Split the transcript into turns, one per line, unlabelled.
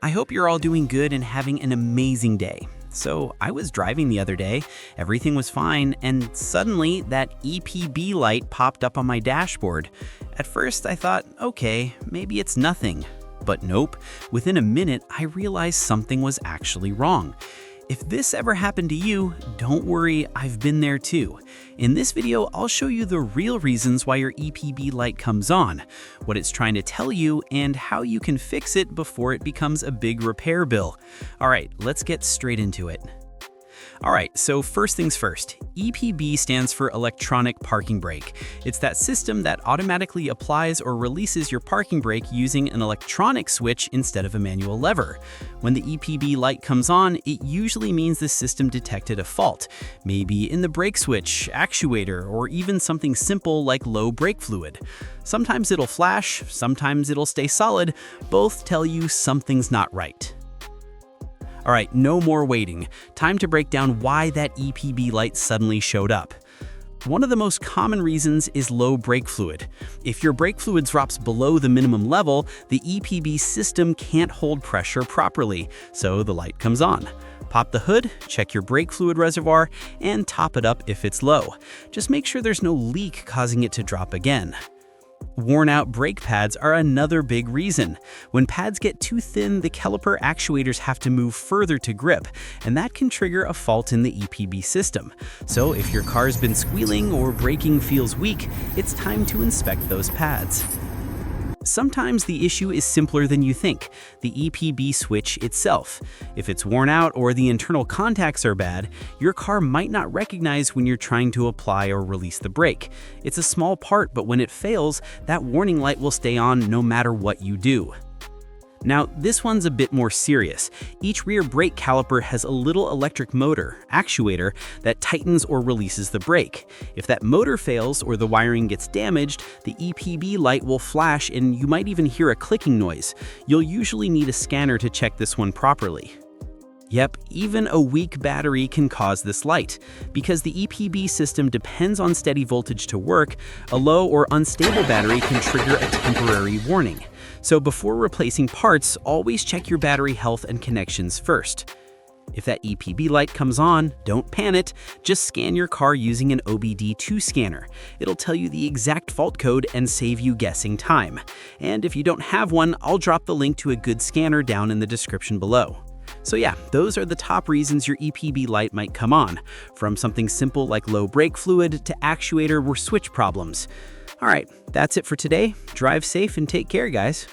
I hope you're all doing good and having an amazing day. So I was driving the other day, everything was fine, and suddenly that EPB light popped up on my dashboard. At first I thought, okay, maybe it's nothing. But nope, within a minute I realized something was actually wrong. If this ever happened to you, don't worry, I've been there too. In this video, I'll show you the real reasons why your EPB light comes on, what it's trying to tell you, and how you can fix it before it becomes a big repair bill. All right, let's get straight into it. All right, so first things first, EPB stands for electronic parking brake. It's that system that automatically applies or releases your parking brake using an electronic switch instead of a manual lever. When the EPB light comes on, it usually means the system detected a fault, maybe in the brake switch, actuator, or even something simple like low brake fluid. Sometimes it'll flash, sometimes it'll stay solid. Both tell you something's not right. All right, no more waiting. Time to break down why that EPB light suddenly showed up. One of the most common reasons is low brake fluid. If your brake fluid drops below the minimum level, the EPB system can't hold pressure properly, so the light comes on. Pop the hood, check your brake fluid reservoir, and top it up if it's low. Just make sure there's no leak causing it to drop again. Worn-out brake pads are another big reason. When pads get too thin, the caliper actuators have to move further to grip, and that can trigger a fault in the EPB system. So if your car's been squealing or braking feels weak, it's time to inspect those pads. Sometimes the issue is simpler than you think, the EPB switch itself. If it's worn out or the internal contacts are bad, your car might not recognize when you're trying to apply or release the brake. It's a small part, but when it fails, that warning light will stay on no matter what you do. Now, this one's a bit more serious. Each rear brake caliper has a little electric motor, actuator, that tightens or releases the brake. If that motor fails or the wiring gets damaged, the EPB light will flash and you might even hear a clicking noise. You'll usually need a scanner to check this one properly. Yep, even a weak battery can cause this light. Because the EPB system depends on steady voltage to work, a low or unstable battery can trigger a temporary warning. So before replacing parts, always check your battery health and connections first. If that EPB light comes on, don't panic, just scan your car using an OBD2 scanner. It'll tell you the exact fault code and save you guessing time. And if you don't have one, I'll drop the link to a good scanner down in the description below. So yeah, those are the top reasons your EPB light might come on, from something simple like low brake fluid to actuator or switch problems. All right, that's it for today. Drive safe and take care, guys.